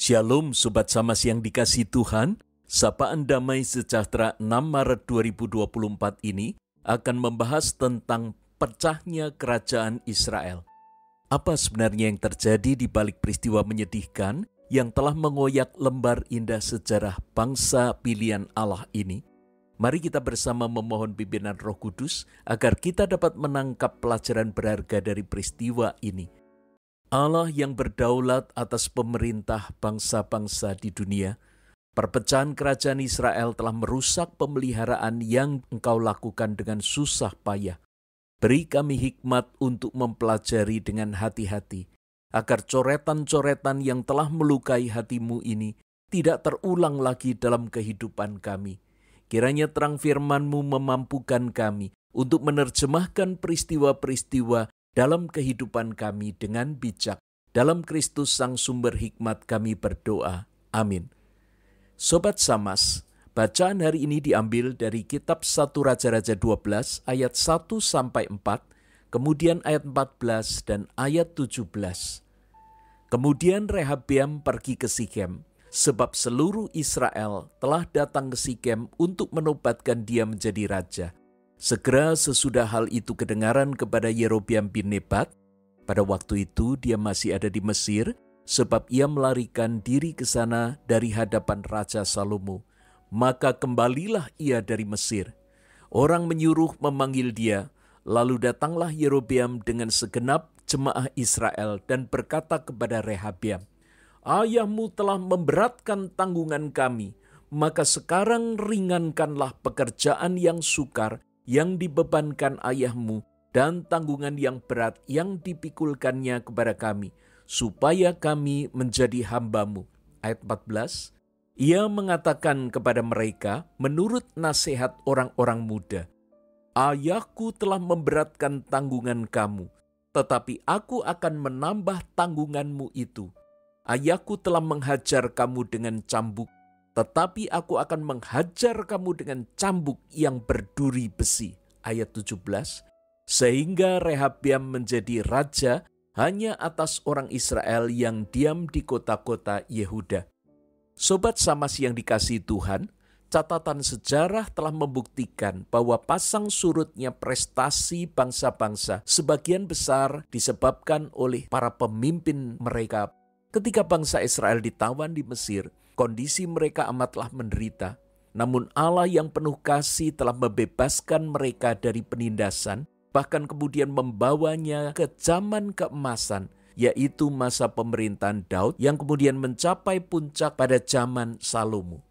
Shalom Sobat Samas yang dikasihi Tuhan, sapaan damai sejahtera 6 Maret 2024 ini akan membahas tentang pecahnya kerajaan Israel. Apa sebenarnya yang terjadi di balik peristiwa menyedihkan yang telah mengoyak lembar indah sejarah bangsa pilihan Allah ini? Mari kita bersama memohon pimpinan Roh Kudus agar kita dapat menangkap pelajaran berharga dari peristiwa ini. Allah yang berdaulat atas pemerintah bangsa-bangsa di dunia, perpecahan kerajaan Israel telah merusak pemeliharaan yang Engkau lakukan dengan susah payah. Beri kami hikmat untuk mempelajari dengan hati-hati, agar coretan-coretan yang telah melukai hatimu ini tidak terulang lagi dalam kehidupan kami. Kiranya terang firman-Mu memampukan kami untuk menerjemahkan peristiwa-peristiwa dalam kehidupan kami dengan bijak. Dalam Kristus Sang Sumber Hikmat kami berdoa. Amin. Sobat Samas, bacaan hari ini diambil dari kitab 1 Raja-Raja 12 ayat 1-4, kemudian ayat 14 dan ayat 17. Kemudian Rehabeam pergi ke Sikem, sebab seluruh Israel telah datang ke Sikem untuk menobatkan dia menjadi raja. Segera sesudah hal itu kedengaran kepada Yerobeam bin Nebat. Pada waktu itu dia masih ada di Mesir, sebab ia melarikan diri ke sana dari hadapan Raja Salomo. Maka kembalilah ia dari Mesir. Orang menyuruh memanggil dia, lalu datanglah Yerobeam dengan segenap jemaah Israel dan berkata kepada Rehabeam, "Ayahmu telah memberatkan tanggungan kami, maka sekarang ringankanlah pekerjaan yang sukar yang dibebankan ayahmu dan tanggungan yang berat yang dipikulkannya kepada kami, supaya kami menjadi hamba-Mu." Ayat 14, ia mengatakan kepada mereka menurut nasihat orang-orang muda, "Ayahku telah memberatkan tanggungan kamu, tetapi aku akan menambah tanggunganmu itu. Ayahku telah menghajar kamu dengan cambuk, tetapi aku akan menghajar kamu dengan cambuk yang berduri besi." Ayat 17, sehingga Rehabeam menjadi raja hanya atas orang Israel yang diam di kota-kota Yehuda. Sobat Samas yang dikasihi Tuhan, catatan sejarah telah membuktikan bahwa pasang surutnya prestasi bangsa-bangsa sebagian besar disebabkan oleh para pemimpin mereka. Ketika bangsa Israel ditawan di Mesir, kondisi mereka amatlah menderita. Namun Allah yang penuh kasih telah membebaskan mereka dari penindasan, bahkan kemudian membawanya ke zaman keemasan, yaitu masa pemerintahan Daud yang kemudian mencapai puncak pada zaman Salomo.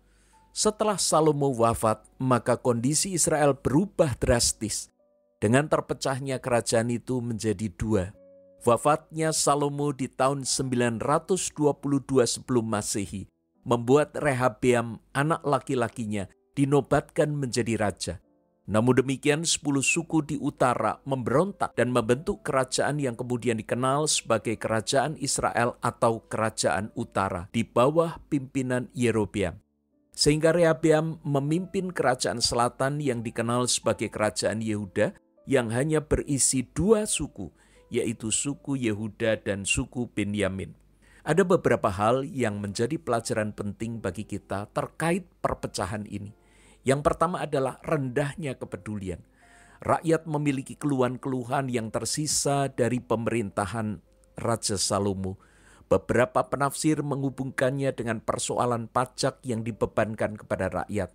Setelah Salomo wafat, maka kondisi Israel berubah drastis. Dengan terpecahnya kerajaan itu menjadi dua. Wafatnya Salomo di tahun 922 sebelum Masehi membuat Rehabeam, anak laki-lakinya, dinobatkan menjadi raja. Namun demikian 10 suku di utara memberontak dan membentuk kerajaan yang kemudian dikenal sebagai Kerajaan Israel atau Kerajaan Utara di bawah pimpinan Yerobeam. Sehingga Rehabeam memimpin kerajaan selatan yang dikenal sebagai Kerajaan Yehuda yang hanya berisi 2 suku, yaitu suku Yehuda dan suku Benyamin. Ada beberapa hal yang menjadi pelajaran penting bagi kita terkait perpecahan ini. Yang pertama adalah rendahnya kepedulian. Rakyat memiliki keluhan-keluhan yang tersisa dari pemerintahan Raja Salomo. Beberapa penafsir menghubungkannya dengan persoalan pajak yang dibebankan kepada rakyat.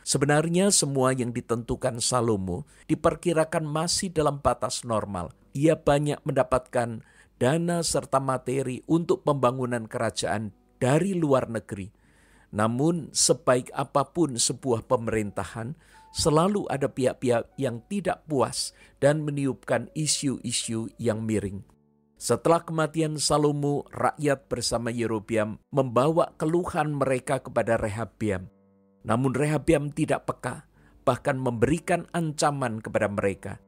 Sebenarnya semua yang ditentukan Salomo diperkirakan masih dalam batas normal. Ia banyak mendapatkan dana serta materi untuk pembangunan kerajaan dari luar negeri. Namun sebaik apapun sebuah pemerintahan, selalu ada pihak-pihak yang tidak puas dan meniupkan isu-isu yang miring. Setelah kematian Salomo, rakyat bersama Yerobeam membawa keluhan mereka kepada Rehabeam. Namun Rehabeam tidak peka, bahkan memberikan ancaman kepada mereka.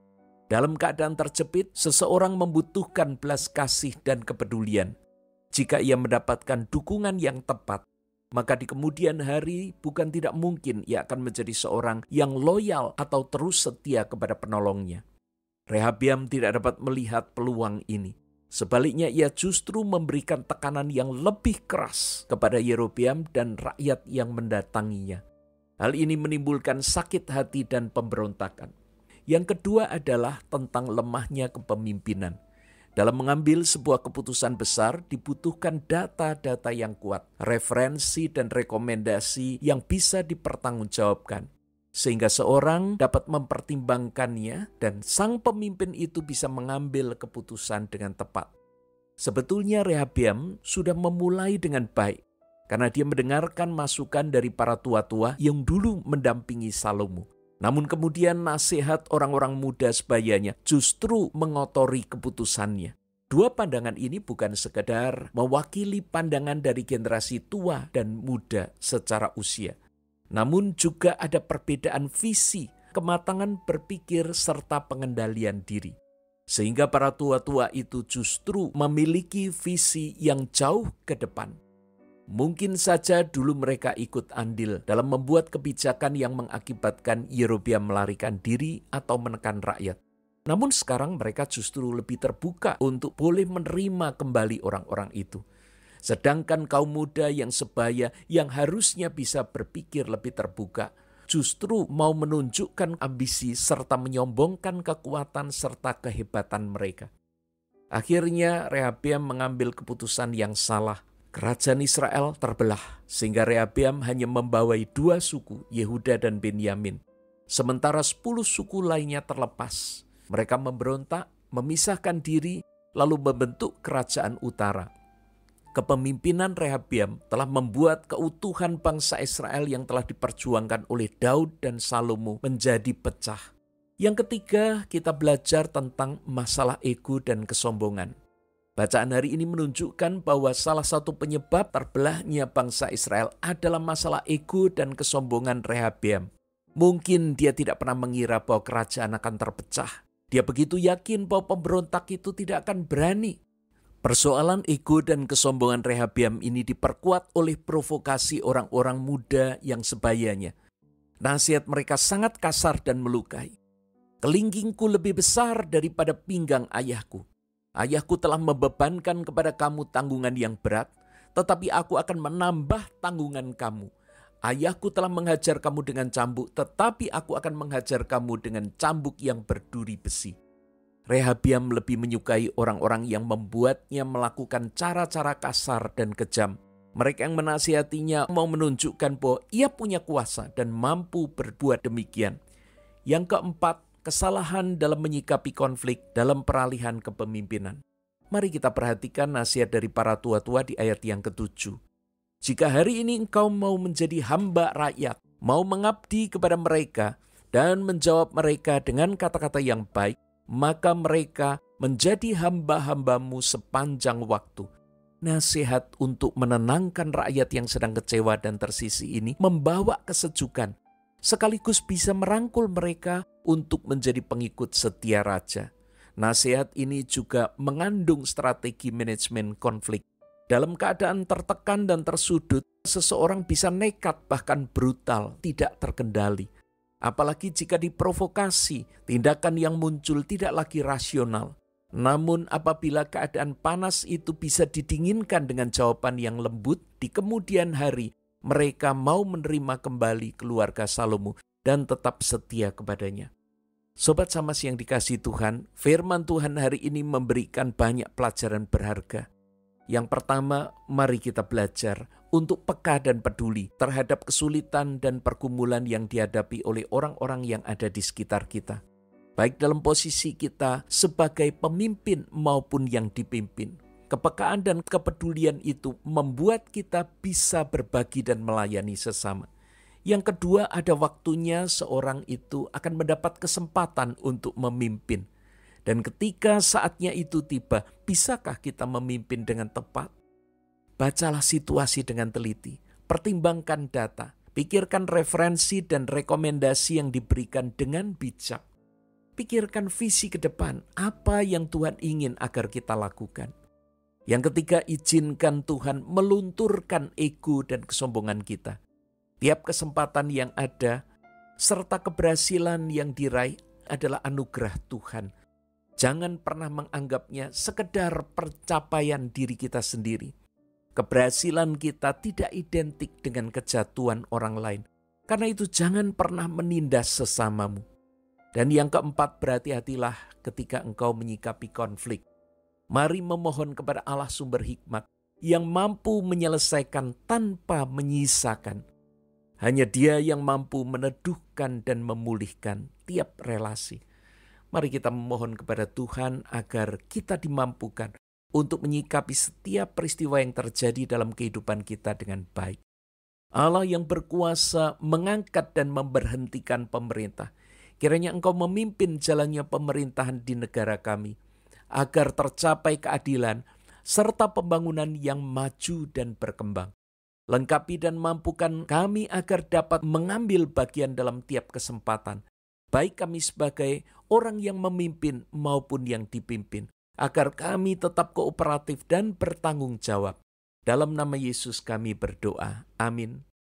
Dalam keadaan terjepit, seseorang membutuhkan belas kasih dan kepedulian. Jika ia mendapatkan dukungan yang tepat, maka di kemudian hari bukan tidak mungkin ia akan menjadi seorang yang loyal atau terus setia kepada penolongnya. Rehabeam tidak dapat melihat peluang ini. Sebaliknya ia justru memberikan tekanan yang lebih keras kepada Yerobeam dan rakyat yang mendatanginya. Hal ini menimbulkan sakit hati dan pemberontakan. Yang kedua adalah tentang lemahnya kepemimpinan. Dalam mengambil sebuah keputusan besar dibutuhkan data-data yang kuat, referensi dan rekomendasi yang bisa dipertanggungjawabkan, sehingga seorang dapat mempertimbangkannya dan sang pemimpin itu bisa mengambil keputusan dengan tepat. Sebetulnya Rehabeam sudah memulai dengan baik, karena dia mendengarkan masukan dari para tua-tua yang dulu mendampingi Salomo. Namun kemudian nasihat orang-orang muda sebayanya justru mengotori keputusannya. Dua pandangan ini bukan sekedar mewakili pandangan dari generasi tua dan muda secara usia. Namun juga ada perbedaan visi, kematangan berpikir, serta pengendalian diri. Sehingga para tua-tua itu justru memiliki visi yang jauh ke depan. Mungkin saja dulu mereka ikut andil dalam membuat kebijakan yang mengakibatkan Yerobeam melarikan diri atau menekan rakyat. Namun sekarang mereka justru lebih terbuka untuk boleh menerima kembali orang-orang itu. Sedangkan kaum muda yang sebaya yang harusnya bisa berpikir lebih terbuka, justru mau menunjukkan ambisi serta menyombongkan kekuatan serta kehebatan mereka. Akhirnya Rehabeam mengambil keputusan yang salah. Kerajaan Israel terbelah, sehingga Rehabeam hanya membawai 2 suku, Yehuda dan Benyamin. Sementara 10 suku lainnya terlepas. Mereka memberontak, memisahkan diri, lalu membentuk kerajaan utara. Kepemimpinan Rehabeam telah membuat keutuhan bangsa Israel yang telah diperjuangkan oleh Daud dan Salomo menjadi pecah. Yang ketiga, kita belajar tentang masalah ego dan kesombongan. Bacaan hari ini menunjukkan bahwa salah satu penyebab terbelahnya bangsa Israel adalah masalah ego dan kesombongan Rehabeam. Mungkin dia tidak pernah mengira bahwa kerajaan akan terpecah. Dia begitu yakin bahwa pemberontak itu tidak akan berani. Persoalan ego dan kesombongan Rehabeam ini diperkuat oleh provokasi orang-orang muda yang sebayanya. Nasihat mereka sangat kasar dan melukai. Kelinggingku lebih besar daripada pinggang ayahku. Ayahku telah membebankan kepada kamu tanggungan yang berat, tetapi aku akan menambah tanggungan kamu. Ayahku telah menghajar kamu dengan cambuk, tetapi aku akan menghajar kamu dengan cambuk yang berduri besi. Rehabeam lebih menyukai orang-orang yang membuatnya melakukan cara-cara kasar dan kejam. Mereka yang menasihatinya mau menunjukkan bahwa ia punya kuasa dan mampu berbuat demikian. Yang keempat, kesalahan dalam menyikapi konflik dalam peralihan kepemimpinan. Mari kita perhatikan nasihat dari para tua-tua di ayat yang ke-7. Jika hari ini engkau mau menjadi hamba rakyat, mau mengabdi kepada mereka dan menjawab mereka dengan kata-kata yang baik, maka mereka menjadi hamba-hambamu sepanjang waktu. Nasihat untuk menenangkan rakyat yang sedang kecewa dan tersisih ini membawa kesejukan, sekaligus bisa merangkul mereka untuk menjadi pengikut setia raja. Nasihat ini juga mengandung strategi manajemen konflik. Dalam keadaan tertekan dan tersudut, seseorang bisa nekat bahkan brutal, tidak terkendali. Apalagi jika diprovokasi, tindakan yang muncul tidak lagi rasional. Namun apabila keadaan panas itu bisa didinginkan dengan jawaban yang lembut, di kemudian hari mereka mau menerima kembali keluarga Salomo dan tetap setia kepadanya. Sobat Samas yang dikasihi Tuhan, firman Tuhan hari ini memberikan banyak pelajaran berharga. Yang pertama, mari kita belajar untuk peka dan peduli terhadap kesulitan dan pergumulan yang dihadapi oleh orang-orang yang ada di sekitar kita. Baik dalam posisi kita sebagai pemimpin maupun yang dipimpin. Kepekaan dan kepedulian itu membuat kita bisa berbagi dan melayani sesama. Yang kedua, ada waktunya seorang itu akan mendapat kesempatan untuk memimpin. Dan ketika saatnya itu tiba, bisakah kita memimpin dengan tepat? Bacalah situasi dengan teliti, pertimbangkan data, pikirkan referensi dan rekomendasi yang diberikan dengan bijak. Pikirkan visi ke depan, apa yang Tuhan ingin agar kita lakukan. Yang ketiga, izinkan Tuhan melunturkan ego dan kesombongan kita. Tiap kesempatan yang ada, serta keberhasilan yang diraih adalah anugerah Tuhan. Jangan pernah menganggapnya sekedar pencapaian diri kita sendiri. Keberhasilan kita tidak identik dengan kejatuhan orang lain. Karena itu jangan pernah menindas sesamamu. Dan yang keempat, berhati-hatilah ketika engkau menyikapi konflik. Mari memohon kepada Allah sumber hikmat yang mampu menyelesaikan tanpa menyisakan. Hanya Dia yang mampu meneduhkan dan memulihkan tiap relasi. Mari kita memohon kepada Tuhan agar kita dimampukan untuk menyikapi setiap peristiwa yang terjadi dalam kehidupan kita dengan baik. Allah yang berkuasa mengangkat dan memberhentikan pemerintah. Kiranya Engkau memimpin jalannya pemerintahan di negara kami, agar tercapai keadilan serta pembangunan yang maju dan berkembang. Lengkapi dan mampukan kami agar dapat mengambil bagian dalam tiap kesempatan, baik kami sebagai orang yang memimpin maupun yang dipimpin, agar kami tetap kooperatif dan bertanggung jawab. Dalam nama Yesus kami berdoa. Amin.